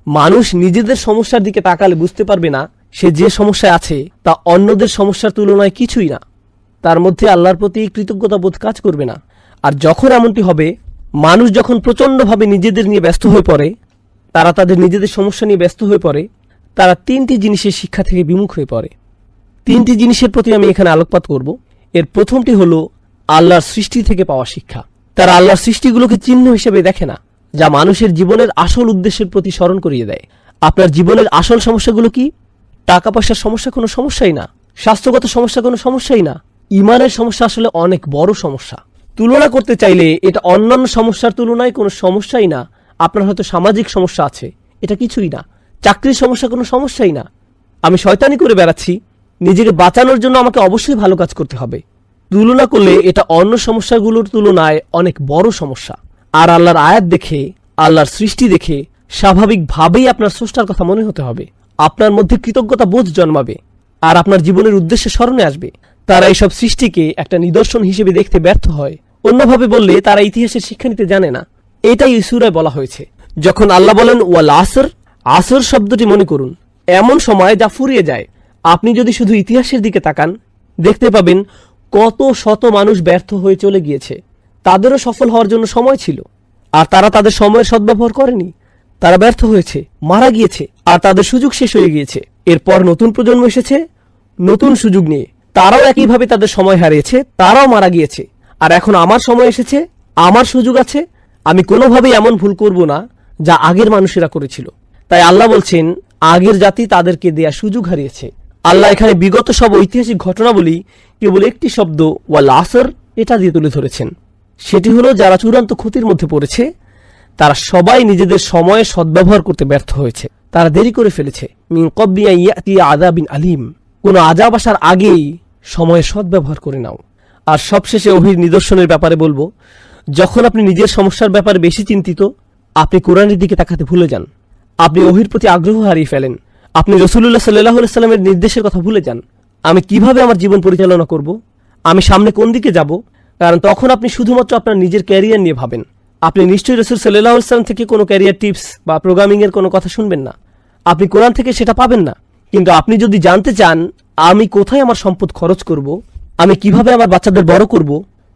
মানুষ নিজেদের সমস্যার দিকে তাকালে বুঝতে পারবে না সে যে সমস্যায় আছে তা অন্যদের সমস্যার তুলনায় কিছুই না। তার মধ্যে আল্লাহর প্রতি কৃতজ্ঞতা বোধ কাজ করবে না। আর যখন এমনটি হবে, মানুষ যখন প্রচণ্ডভাবে নিজেদের নিয়ে ব্যস্ত হয়ে পড়ে, তারা তাদের নিজেদের সমস্যা নিয়ে ব্যস্ত হয়ে পড়ে, তারা 3টি জিনিসের শিক্ষা থেকে বিমুখ হয়ে পড়ে। 3টি জিনিসের প্রতি আমি এখানে আলোকপাত করব। এর প্রথমটি হলো আল্লাহর সৃষ্টি থেকে পাওয়া শিক্ষা। তারা আল্লাহর সৃষ্টিগুলোকে চিহ্ন হিসেবে দেখে না, যা মানুষের জীবনের আসল উদ্দেশ্যের প্রতি স্মরণ করিয়ে দেয়। আপনার জীবনের আসল সমস্যাগুলো কি? টাকা পয়সার সমস্যা কোনো সমস্যাই না, স্বাস্থ্যগত সমস্যা কোনো সমস্যাই না। ইমানের সমস্যা আসলে অনেক বড় সমস্যা। তুলনা করতে চাইলে এটা অন্যান্য সমস্যার তুলনায় কোনো সমস্যাই না। আপনার হয়তো সামাজিক সমস্যা আছে, এটা কিছুই না। চাকরির সমস্যা কোনো সমস্যাই না। আমি শয়তানি করে বেড়াচ্ছি, নিজেকে বাঁচানোর জন্য আমাকে অবশ্যই ভালো কাজ করতে হবে। তুলনা করলে এটা অন্য সমস্যাগুলোর তুলনায় অনেক বড় সমস্যা। আর আল্লাহর আয়াত দেখে, আল্লাহর সৃষ্টি দেখে স্বাভাবিকভাবেই আপনার স্রষ্টার কথা মনে হতে হবে। আপনার মধ্যে কৃতজ্ঞতা বোধ জন্মাবে আর আপনার জীবনের উদ্দেশ্যে স্মরণে আসবে। তারা এইসব সৃষ্টিকে একটা নিদর্শন হিসেবে দেখতে ব্যর্থ হয়। অন্যভাবে বললে তারা ইতিহাসের শিক্ষা নিতে জানে না। এটাই সূরায় বলা হয়েছে। যখন আল্লাহ বলেন ওয়াল আসর, আসর শব্দটি মনে করুন এমন সময় যা ফুরিয়ে যায়। আপনি যদি শুধু ইতিহাসের দিকে তাকান, দেখতে পাবেন কত শত মানুষ ব্যর্থ হয়ে চলে গিয়েছে। তাদেরও সফল হওয়ার জন্য সময় ছিল, আর তারা তাদের সময়ের সদ্ব্যবহার করেনি। তারা ব্যর্থ হয়েছে, মারা গিয়েছে, আর তাদের সুযোগ শেষ হয়ে গিয়েছে। এরপর নতুন প্রজন্ম এসেছে নতুন সুযোগ নিয়ে, তারাও একইভাবে তাদের সময় হারিয়েছে, তারাও মারা গিয়েছে। আর এখন আমার সময় এসেছে, আমার সুযোগ আছে, আমি কোনোভাবেই এমন ভুল করব না যা আগের মানুষেরা করেছিল। তাই আল্লাহ বলছেন, আগের জাতি তাদেরকে দেয়া সুযোগ হারিয়েছে। আল্লাহ এখানে বিগত সব ঐতিহাসিক ঘটনাবলী কেবল একটি শব্দ ওয়াল আসর এটা দিয়ে তুলে ধরেছেন। সেটি হলো যারা চূড়ান্ত ক্ষতির মধ্যে পড়েছে, তারা সবাই নিজেদের সময়ে সদ্ব্যবহার করতে ব্যর্থ হয়েছে। তারা দেরি করে ফেলেছে। মিন ক্বাবলি আন ইয়াতিয়া আযাবিন আলীম, কোন আযাব আসার আগেই সময়ের সদ্ব্যবহার করে নাও। আর সবশেষে ওহীর নিদর্শনের ব্যাপারে বলবো, যখন আপনি নিজের সমস্যার ব্যাপারে বেশি চিন্তিত, আপনি কোরআনের দিকে তাকাতে ভুলে যান। আপনি ওহীর প্রতি আগ্রহ হারিয়ে ফেলেন। আপনি রাসূলুল্লাহ সাল্লাল্লাহু আলাইহি সাল্লামের নির্দেশের কথা ভুলে যান। আমি কিভাবে আমার জীবন পরিচালনা করব, আমি সামনে কোন দিকে যাব, কারণ তখন আপনি শুধুমাত্র আপনার নিজের ক্যারিয়ার নিয়ে ভাবেন। আপনি নিশ্চয়ই রাসূল সাল্লাল্লাহু আলাইহি সাল্লাম থেকে কোনো ক্যারিয়ার টিপস বা প্রোগ্রামিং এর কোনো কথা শুনবেন না। আপনি কোরআন থেকে সেটা পাবেন না। কিন্তু আপনি যদি জানতে চান আমি কোথায় আমার সম্পদ খরচ করব, আমি কিভাবে আমার বাচ্চাদের বড় করব,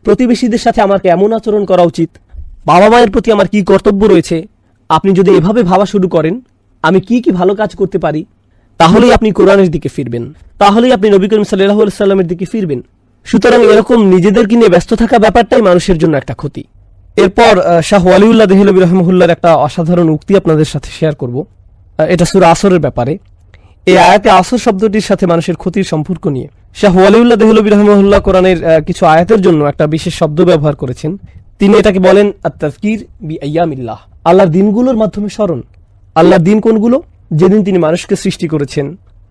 প্রতিবেশীদের সাথে আমার কেমন আচরণ করা উচিত, বাবা মায়ের প্রতি আমার কি কর্তব্য রয়েছে, আপনি যদি এভাবে ভাবা শুরু করেন আমি কি কি ভালো কাজ করতে পারি, তাহলেই আপনি কোরআনের দিকে ফিরবেন, তাহলেই আপনি নবী করিম সাল্লাল্লাহু আলাইহি সাল্লামের দিকে ফিরবেন। সুতরাং এরকম নিজেদেরকে নিয়ে ব্যস্ত থাকা ব্যাপারটাই মানুষের জন্য একটা ক্ষতি। এরপর শাহ ওয়ালিউল্লাহ দেহলভী রাহিমাহুল্লাহর একটা অসাধারণ উক্তি আপনাদের সাথে শেয়ার করব। এটা সূরা আসরের ব্যাপারে। এই আয়াতে আসর শব্দটির সাথে মানুষের ক্ষতির সম্পর্ক নিয়ে শাহ ওয়ালিউল্লাহ দেহলভী রাহিমাহুল্লাহ কোরআনের কিছু আয়াতের জন্য একটা বিশেষ শব্দ ব্যবহার করেছেন। তিনি এটাকে বলেন আত-তাযকির বিআইয়ামিল্লাহ, আল্লাহর দিনগুলোর মাধ্যমে স্মরণ। আল্লাহর দিন কোনগুলো? যেদিন তিনি মানুষকে সৃষ্টি করেছেন,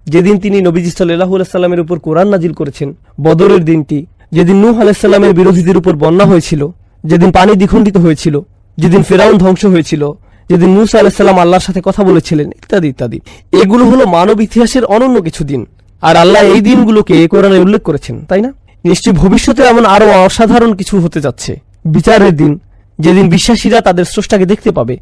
যেদিন তিনি নবীজি সাল্লাল্লাহু আলাইহি সাল্লামের উপর কোরআন নাজিল করেছেন, বদরের দিনটি, যেদিন নূহ আলাইহিস সালামের বিরোধীদের উপর বন্যা হয়েছিল, যেদিন পানি দ্বিখণ্ডিত হয়েছিল, যেদিন ফিরআউন ধ্বংস হয়েছিল, যেদিন মূসা আলাইহিস সালাম আল্লাহর সাথে কথা বলেছিলেন, ইত্যাদি ইত্যাদি। এগুলো হলো মানব ইতিহাসের অনন্য কিছু দিন, আর আল্লাহ এই দিনগুলোকে কোরআনে উল্লেখ করেছেন, তাই না? নিশ্চয়ই ভবিষ্যতে এমন আরো অসাধারণ কিছু হতে যাচ্ছে। বিচারের দিন, যেদিন বিশ্বাসীরা তাদের স্রষ্টাকে দেখতে পাবে।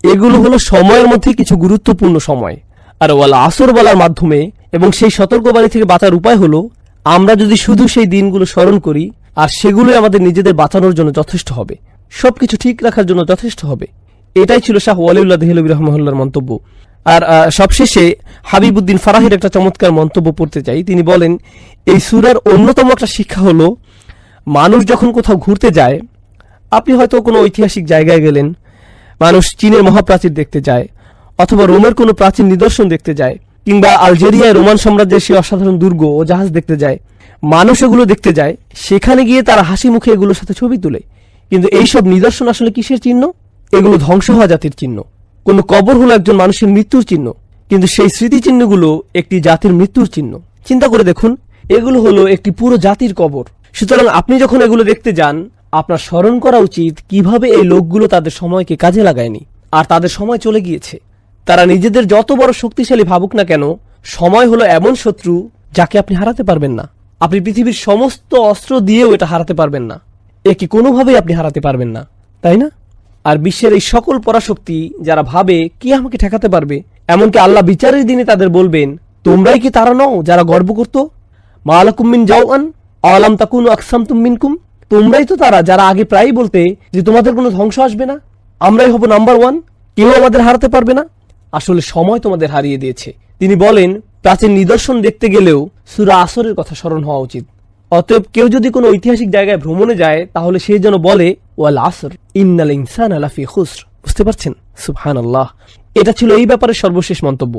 এগুলো হলো সময়ের মধ্যে কিছু গুরুত্বপূর্ণ সময়। আর ওয়াল আসর বলার মাধ্যমে এবং সেই সতর্কবাণী থেকে বাঁচার উপায় হলো আমরা যদি শুধু সেই দিনগুলো স্মরণ করি আর সেগুলোই আমাদের নিজেদের বাঁচানোর জন্য যথেষ্ট হবে, সবকিছু ঠিক রাখার জন্য যথেষ্ট হবে। এটাই ছিল শাহ ওয়ালিউল্লাহ দেহলভী রাহমাহুল্লাহর মন্তব্য। আর সবশেষে হাবিবুদ্দিন ফারাহির একটা চমৎকার মন্তব্য পড়তে চাই। তিনি বলেন, এই সূরার অন্যতম একটা শিক্ষা হলো মানুষ যখন কোথাও ঘুরতে যায়, আপনি হয়তো কোনো ঐতিহাসিক জায়গায় গেলেন, মানুষ চীনের মহাপ্রাচীর দেখতে যায়, অথবা রোমের কোনো প্রাচীন নিদর্শন দেখতে যায়, কিংবা আলজেরিয়ায় রোমান সাম্রাজ্যের সেই অসাধারণ দুর্গ ও জাহাজ দেখতে যায়। মানুষ এগুলো দেখতে যায়, সেখানে গিয়ে তারা হাসি মুখে এগুলোর সাথে ছবি তুলে। কিন্তু এইসব নিদর্শন আসলে কিসের চিহ্ন? এগুলো ধ্বংস হওয়া জাতির চিহ্ন। কোনো কবর হলো একজন মানুষের মৃত্যুর চিহ্ন, কিন্তু সেই স্মৃতিচিহ্নগুলো একটি জাতির মৃত্যুর চিহ্ন। চিন্তা করে দেখুন, এগুলো হলো একটি পুরো জাতির কবর। সুতরাং আপনি যখন এগুলো দেখতে যান, আপনার স্মরণ করা উচিত কিভাবে এই লোকগুলো তাদের সময়কে কাজে লাগায়নি, আর তাদের সময় চলে গিয়েছে। তারা নিজেদের যত বড় শক্তিশালী ভাবুক না কেন, সময় হলো এমন শত্রু যাকে আপনি হারাতে পারবেন না। আপনি পৃথিবীর সমস্ত অস্ত্র দিয়েও এটা হারাতে পারবেন না, একে কোনোভাবেই আপনি হারাতে পারবেন না, তাই না? আর বিশ্বের এই সকল পরাশক্তি যারা ভাবে কি আমাকে ঠেকাতে পারবে, এমনকি আল্লাহ বিচারের দিনে তাদের বলবেন, তোমরাই কি তারা নও যারা গর্ব করত? মা লাকুম মিন জাওআন আলাম তাকুনু আকসামতুম মিনকুম, তোমরাই তো তারা যারা আগে প্রায়ই বলতে যে তোমাদের কোনো ধ্বংস আসবে না, আমরাই হব নাম্বার ওয়ান, কেউ আমাদের হারাতে পারবে না। আসলে সময় তোমাদের হারিয়ে দিয়েছে। তিনি বলেন, প্রাচীন নিদর্শন দেখতে গেলেও সূরা আসরের কথা স্মরণ হওয়া উচিত। অতএব কেউ যদি কোনো ঐতিহাসিক জায়গায় ভ্রমণে যায়, তাহলে সে যেন বলে ওয়াল আসর ইন্নাল ইনসানা লাফি খুসর। বুঝতে পারছেন? সুবহানাল্লাহ। এটা ছিল এই ব্যাপারে সর্বশেষ মন্তব্য।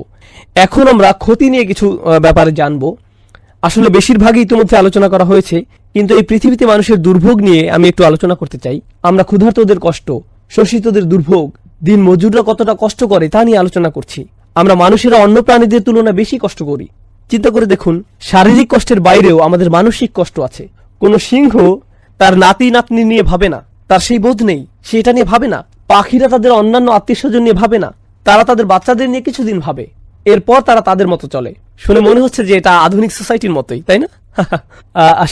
এখন আমরা ক্ষতি নিয়ে কিছু ব্যাপারে জানবো। আসলে বেশিরভাগই ইতিমধ্যে আলোচনা করা হয়েছে, কিন্তু এই পৃথিবীতে মানুষের দুর্ভোগ নিয়ে আমি একটু আলোচনা করতে চাই। আমরা ক্ষুধার্তদের কষ্ট, শোষিতদের দুর্ভোগ, দিন মজুররা কতটা কষ্ট করে তা নিয়ে আলোচনা করছি। আমরা মানুষেরা অন্য প্রাণীদের তুলনায় বেশি কষ্ট করি। চিন্তা করে দেখুন, শারীরিক কষ্টের বাইরেও আমাদের মানসিক কষ্ট আছে। কোন সিংহ তার নাতি নাতনি নিয়ে ভাবে না, তার সেই বোধ নেই, সে এটা নিয়ে ভাবে না। পাখিরা তাদের অন্যান্য আত্মীয় স্বজন নিয়ে ভাবে না, তারা তাদের বাচ্চাদের নিয়ে কিছুদিন ভাবে, এরপর তারা তাদের মতো চলে। শুনে মনে হচ্ছে যে এটা আধুনিক সোসাইটির মতোই, তাই না?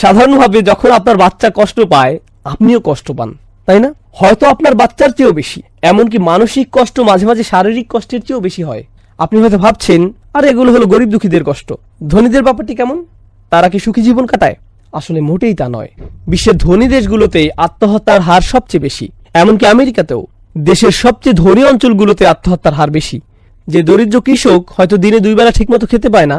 সাধারণভাবে যখন আপনার বাচ্চা কষ্ট পায়, আপনিও কষ্ট পান, তাই না? হয়তো আপনার বাচ্চার চেয়েও বেশি। এমনকি মানসিক কষ্ট মাঝে মাঝে শারীরিক কষ্টের চেয়েও বেশি হয়। আপনি হয়তো ভাবছেন, আর এগুলো হলো গরিব দুঃখীদের কষ্ট, ধনীদের ব্যাপারটি কেমন? তারা কি সুখী জীবন কাটায়? আসলে মোটেই তা নয়। বিশ্বের ধনী দেশগুলোতে আত্মহত্যার হার সবচেয়ে বেশি, এমনকি আমেরিকাতেও। দেশের সবচেয়ে ধনী অঞ্চলগুলোতে আত্মহত্যার হার বেশি। যে দরিদ্র কৃষক হয়তো দিনে 2 বেলা ঠিকমতো খেতে পায় না,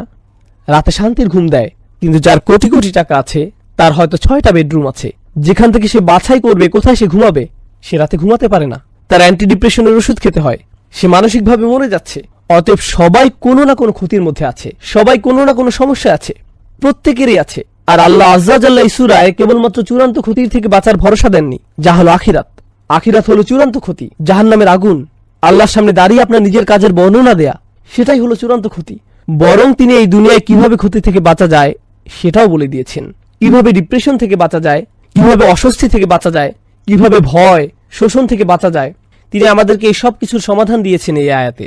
রাতে শান্তির ঘুম দেয়, কিন্তু যার কোটি কোটি টাকা আছে, তার হয়তো 6টা বেডরুম আছে, যেখান থেকে সে বাছাই করবে কোথায় সে ঘুমাবে, সে রাতে ঘুমাতে পারে না, তার অ্যান্টি ডিপ্রেশনের ওষুধ খেতে হয়, সে মানসিকভাবে মরে যাচ্ছে। অতএব সবাই কোনো না কোনো ক্ষতির মধ্যে আছে, সবাই কোনো না কোনো সমস্যা আছে, প্রত্যেকেরই আছে। আর আল্লাহ আজ্জা জাল্লা এই সূরায় কেবলমাত্র চূড়ান্ত ক্ষতির থেকে বাঁচার ভরসা দেননি, যা হলো আখিরাত। আখিরাত হলো চূড়ান্ত ক্ষতি, জাহান্নামের আগুন, আল্লাহর সামনে দাঁড়িয়ে আপনার নিজের কাজের বর্ণনা দেয়া, সেটাই হলো চূড়ান্ত ক্ষতি। বরং তিনি এই দুনিয়ায় কিভাবে ক্ষতি থেকে বাঁচা যায় সেটাও বলে দিয়েছেন। কিভাবে ডিপ্রেশন থেকে বাঁচা যায়, কিভাবে অস্বস্তি থেকে বাঁচা যায়, কিভাবে ভয় শোষণ থেকে বাঁচা যায়, তিনি আমাদেরকে এই সব কিছুর সমাধান দিয়েছেন এই আয়াতে।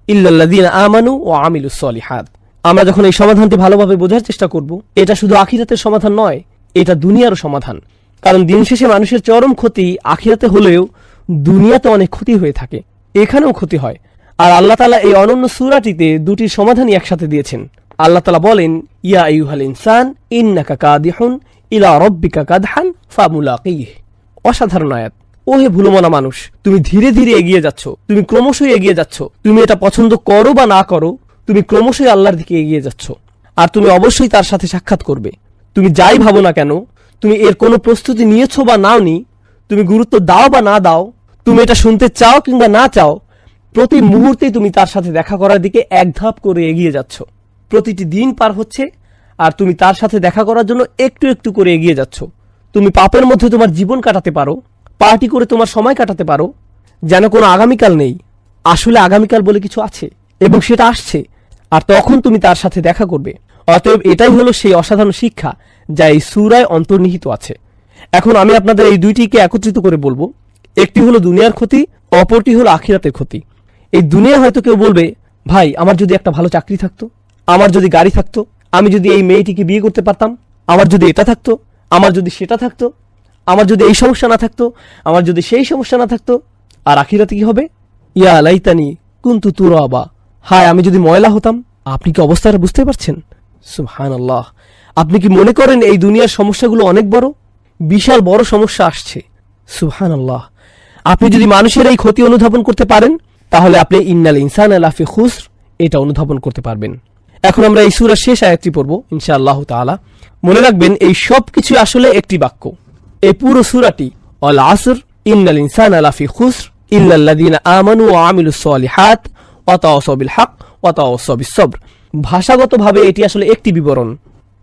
ইল্লাল্লাযীনা আমানু ওয়া আমিলুস সলিহাত। আমরা যখন এই সমাধানটি ভালোভাবে বোঝার চেষ্টা করব, এটা শুধু আখিরাতের সমাধান নয়, এটা দুনিয়ারও সমাধান। কারণ দিন শেষে মানুষের চরম ক্ষতি আখিরাতে হলেও দুনিয়াতে অনেক ক্ষতি হয়ে থাকে, এখানেও ক্ষতি হয়। আর আল্লাহ তাআলা এই অনন্য সূরাটিতে দুটির সমাধানই একসাথে দিয়েছেন। আল্লাহ তাআলা বলেন, ইয়া আইয়ুহাল ইনসান ইন্নাকা কাদিহুন ইলা রাব্বিকা কাদহান ফামুলাকিহ। অসাধারণ আয়াত। ওহে ভুলমনা মানুষ, তুমি ধীরে ধীরে এগিয়ে যাচ্ছ, তুমি ক্রমশই এগিয়ে যাচ্ছ। তুমি এটা পছন্দ করো বা না করো, তুমি ক্রমশই আল্লাহর দিকে এগিয়ে যাচ্ছ, আর তুমি অবশ্যই তার সাথে সাক্ষাৎ করবে। তুমি যাই ভাবো না কেন, তুমি এর কোনো প্রস্তুতি নিয়েছো বা নাওনি, তুমি গুরুত্ব দাও বা না দাও, তুমি এটা শুনতে চাও কিংবা না চাও, প্রতি মুহূর্তেই তুমি তার সাথে দেখা করার দিকে এক ধাপ করে এগিয়ে যাচ্ছ। প্রতিটি দিন পার হচ্ছে আর তুমি তার সাথে দেখা করার জন্য একটু একটু করে এগিয়ে যাচ্ছ। তুমি পাপের মধ্যে তোমার জীবন কাটাতে পারো, পার্টি করে তোমার সময় কাটাতে পারো, যেন কোনো আগামীকাল নেই। আসলে আগামীকাল বলে কিছু আছে এবং সেটা আসছে, আর তখন তুমি তার সাথে দেখা করবে। অতএব এটাই হলো সেই অসাধারণ শিক্ষা যা এই সূরায় অন্তর্নিহিত আছে। এখন আমি আপনাদের এই দুইটিকে একত্রিত করে বলবো। একটি হলো দুনিয়ার ক্ষতি, অপরটি হলো আখিরাতের ক্ষতি। এই দুনিয়া হয়তো কেউ বলবে, ভাই আমার যদি একটা ভালো চাকরি থাকতো, আমার যদি গাড়ি থাকতো, আমি যদি এই মেয়েটিকে বিয়ে করতে পারতাম, আমার যদি এটা থাকতো, আমার যদি সেটা থাকতো, আমার যদি এই সমস্যা না থাকতো, আমার যদি সেই সমস্যা না থাকতো। আর আখিরাতে কি হবে? ইয়া লাইতানি কুনতু তুরাবা। হায় আমি যদি ময়লা হতাম, আপনি কি অবস্থাটা বুঝতে পারছেন? সুবহানাল্লাহ। আপনি কি মনে করেন এই দুনিয়ার সমস্যাগুলো অনেক বড়? বিশাল বড় সমস্যা আসছে। সুবহানাল্লাহ। আপনি যদি মানুষের এই ক্ষতি অনুধাবন করতে পারেন, তাহলে আপনি ইন্নাল ইনসানা লাফি খুসর এটা অনুধাবন করতে পারবেন। এখন আমরা এই সূরার শেষ আয়াতটি পড়ব ইনশাআল্লাহ তাআলা। মনে রাখবেন এই সব কিছু আসলে একটি বাক্য। এই পুরো সূরাটি আল আসর ইন্নাল ইনসানা লাফি খুসর ইল্লাল্লাযীনা আমানু ওয়া আমিলুস সালিহাত ওয়া তাওয়াসাউ বিল হক ওয়া তাওয়াসাউ বিস সবর। ভাষাগতভাবে এটি আসলে একটি বিবরণ,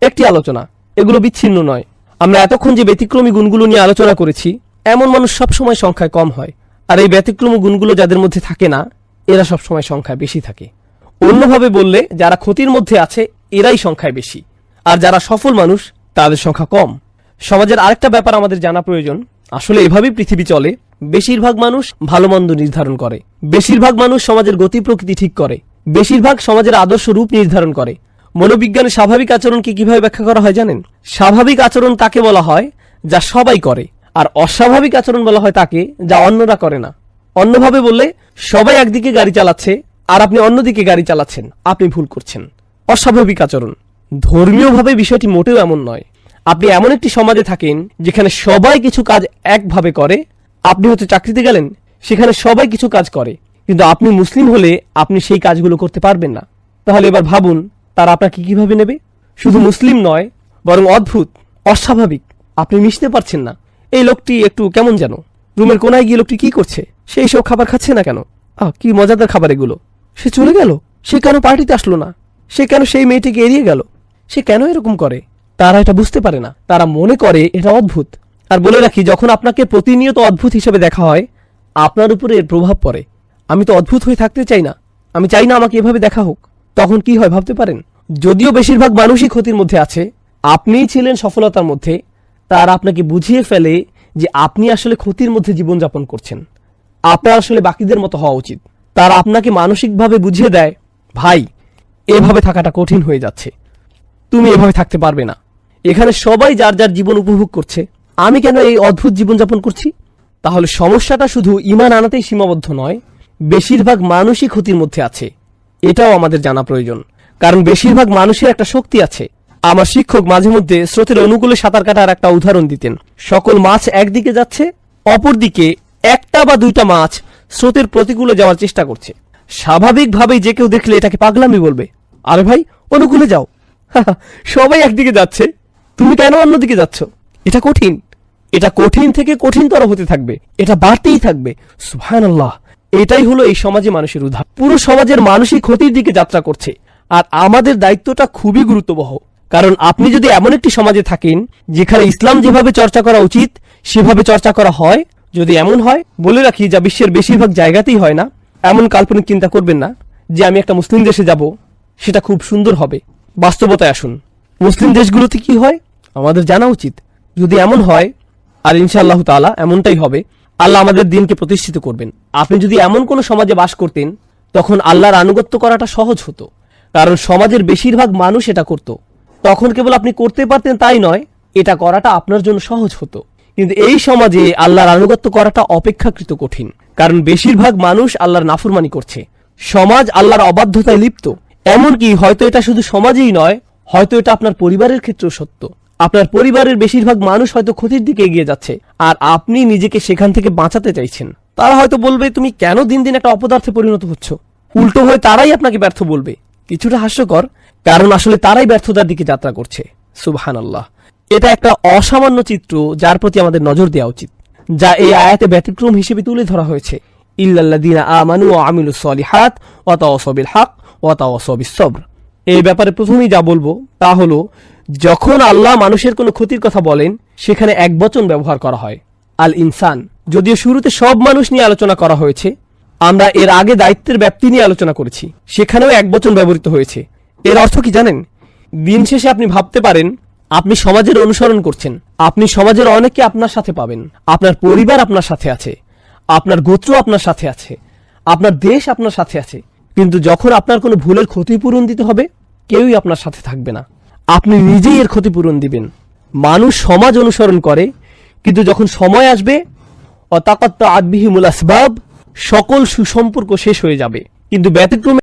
একটি আলোচনা, এগুলো বিচ্ছিন্ন নয়। আমরা এতক্ষণ যে ব্যতিক্রমী গুণগুলো নিয়ে আলোচনা করেছি, এমন মানুষ সবসময় সংখ্যায় কম হয়, আর এই ব্যতিক্রমী গুণগুলো যাদের মধ্যে থাকে না, এরা সবসময় সংখ্যায় বেশি থাকে। অন্যভাবে বললে, যারা ক্ষতির মধ্যে আছে এরাই সংখ্যায় বেশি, আর যারা সফল মানুষ তাদের সংখ্যা কম। সমাজের আরেকটা ব্যাপার আমাদের জানা প্রয়োজন। আসলে এভাবেই পৃথিবী চলে। বেশিরভাগ মানুষ ভালো মন্দ নির্ধারণ করে, বেশিরভাগ মানুষ সমাজের গতি প্রকৃতি ঠিক করে, বেশিরভাগ সমাজের আদর্শ রূপ নির্ধারণ করে। মনোবিজ্ঞানে স্বাভাবিক আচরণকে কিভাবে ব্যাখ্যা করা হয় জানেন? স্বাভাবিক আচরণ তাকে বলা হয় যা সবাই করে, আর অস্বাভাবিক আচরণ বলা হয় তাকে যা অন্যরা করে না। অন্যভাবে বললে, সবাই একদিকে গাড়ি চালাচ্ছে আর আপনি অন্যদিকে গাড়ি চালাচ্ছেন, আপনি ভুল করছেন। অস্বাভাবিক আচরণ। ধর্মীয়ভাবে বিষয়টি মোটেও এমন নয়। আপনি এমন একটি সমাজে থাকেন যেখানে সবাই কিছু কাজ একভাবে করে। আপনি হয়তো চাকরিতে গেলেন, সেখানে সবাই কিছু কাজ করে, কিন্তু আপনি মুসলিম হলে আপনি সেই কাজগুলো করতে পারবেন না। তাহলে এবার ভাবুন, তারা আপনাকে কিভাবে নেবে? শুধু মুসলিম নয়, বরং অদ্ভুত, অস্বাভাবিক। আপনি মিশতে পারছেন না। এই লোকটি একটু কেমন যেন, রুমের কোনায় গিয়ে লোকটি কি করছে? সে এইসব খাবার খাচ্ছে না কেন? কি মজাদার খাবার এগুলো। সে চলে গেল, সে কেন পার্টিতে আসলো না? সে কেন সেই মেয়েটিকে এড়িয়ে গেল? সে কেন এরকম করে? তারা এটা বুঝতে পারে না, তারা মনে করে এটা অদ্ভুত। আর বলে রাখি, যখন আপনাকে প্রতিনিয়ত অদ্ভুত হিসেবে দেখা হয়, আপনার উপরে এর প্রভাব পড়ে। আমি তো অদ্ভুত হয়ে থাকতে চাই না, আমি চাই না আমাকে এভাবে দেখা হোক। তখন কি হয় ভাবতে পারেন? যদিও বেশিরভাগ মানুষই ক্ষতির মধ্যে আছে, আপনিই ছিলেন সফলতার মধ্যে, তারা আপনাকে বুঝিয়ে ফেলে যে আপনি আসলে ক্ষতির মধ্যে জীবনযাপন করছেন। আপনার আসলে বাকিদের মতো হওয়া উচিত। তারা আপনাকে মানসিকভাবে বুঝিয়ে দেয়, ভাই, এভাবে থাকাটা কঠিন হয়ে যাচ্ছে, তুমি এভাবে থাকতে পারবে না। এখানে সবাই যার যার জীবন উপভোগ করছে, আমি কেন এই অদ্ভুত জীবনযাপন করছি? তাহলে সমস্যাটা শুধু ঈমান আনাতেই সীমাবদ্ধ নয়, বেশিরভাগ মানুষই ক্ষতির মধ্যে আছে, এটাও আমাদের জানা প্রয়োজন। কারণ বেশিরভাগ মানুষের একটা শক্তি আছে। আমার শিক্ষক মাঝে মধ্যে স্রোতের অনুকূলে সাঁতার কাটার একটা উদাহরণ দিতেন। সকল মাছ একদিকে যাচ্ছে, অপরদিকে একটা বা দুইটা মাছ স্রোতের প্রতিকূলে যাওয়ার চেষ্টা করছে। স্বাভাবিকভাবেই যে কেউ দেখলে এটাকে পাগলামি বলবে, আরে ভাই অনুকূলে যাও, সবাই একদিকে যাচ্ছে, তুমি কেন অন্যদিকে যাচ্ছ? এটা কঠিন, এটা কঠিন থেকে কঠিনতর হতে থাকবে, এটা বাড়তেই থাকবে। সুবহানাল্লাহ। এটাই হলো এই সমাজে মানুষের উদাহরণ। পুরো সমাজের মানুষই ক্ষতির দিকে যাত্রা করছে, আর আমাদের দায়িত্বটা খুবই গুরুত্ববহ। কারণ আপনি যদি এমন একটি সমাজে থাকেন যেখানে ইসলাম যেভাবে চর্চা করা উচিত সেভাবে চর্চা করা হয়, যদি এমন হয়, বলে রাখি, যা বিশ্বের বেশিরভাগ জায়গাতেই হয় না, এমন কাল্পনিক চিন্তা করবেন না যে আমি একটা মুসলিম দেশে যাব, সেটা খুব সুন্দর হবে। বাস্তবতায় আসুন, মুসলিম দেশগুলোতে কি হয় আমাদের জানা উচিত। যদি এমন হয়, আর ইনশাআল্লাহ তাআলা এমনটাই হবে, আল্লাহ আমাদের দিনকে প্রতিষ্ঠিত করবেন। আপনি যদি এমন কোন সমাজে বাস করতেন, তখন আল্লাহর আনুগত্য করাটা সহজ হতো, কারণ সমাজের বেশিরভাগ মানুষ এটা করত। তখন কেবল আপনি করতে পারতেন তাই নয়, এটা করাটা আপনার জন্য সহজ হতো। কিন্তু এই সমাজে আল্লাহর আনুগত্য করাটা অপেক্ষাকৃত কঠিন, কারণ বেশিরভাগ মানুষ আল্লাহর নাফরমানি করছে। সমাজ আল্লাহর অবাধ্যতায় লিপ্ত। এমনকি হয়তো এটা শুধু সমাজেই নয়, হয়তো এটা আপনার পরিবারের ক্ষেত্রেও সত্য। আপনার পরিবারের বেশিরভাগ মানুষ হয়তো ক্ষতির দিকে এগিয়ে যাচ্ছে, আর আপনি নিজেকে সেখান থেকে বাঁচাতে চাইছেন। তারা হয়তো বলবে, তুমি কেন দিন দিন একটা অপদার্থে পরিণত হচ্ছ? উল্টো হয়ে তারাই আপনাকে ব্যর্থ বলবে। কিছুটা হাস্যকর, কারণ আসলে তারাই ব্যর্থতার দিকে যাত্রা করছে। সুবহানাল্লাহ। এটা একটা অসামান্য চিত্র যার প্রতি আমাদের নজর দেওয়া উচিত, যা এই আয়াতে ব্যতিক্রম হিসেবে তুলে ধরা হয়েছে। ইল্লাল্লাযীনা আমানু ওয়া আমিলুস সালিহাত ওয়া তাওয়াসাউ বিল হক ওয়া তাওয়াসাউ বিস সবর। এই ব্যাপারে প্রথমেই যা বলবো তা হলো, যখন আল্লাহ মানুষের কোনো ক্ষতির কথা বলেন, সেখানে একবচন ব্যবহার করা হয়, আল ইনসান। যদিও শুরুতে সব মানুষ নিয়ে আলোচনা করা হয়েছে, আমরা এর আগে দায়িত্বের ব্যাপ্তি নিয়ে আলোচনা করেছি, সেখানেও একবচন ব্যবহৃত হয়েছে। এর অর্থ কি জানেন? দিন শেষে আপনি ভাবতে পারেন আপনি সমাজের অনুসরণ করছেন, আপনি সমাজের অনেককে আপনার সাথে পাবেন, আপনার পরিবার আপনার সাথে আছে, আপনার গোত্র আপনার সাথে আছে, আপনার দেশ আপনার সাথে আছে, কিন্তু যখন আপনার কোনো ভুলের ক্ষতিপূরণ দিতে হবে, কেউই আপনার সাথে থাকবে না, আপনি নিজেই এর ক্ষতিপূরণ দিবেন। মানুষ সমাজ অনুসরণ করে, কিন্তু যখন সময় আসবে, অতাকাত্তাআত বিহিমুল আসবাব, সকল সুসম্পর্ক শেষ হয়ে যাবে। কিন্তু ব্যতিক্রমে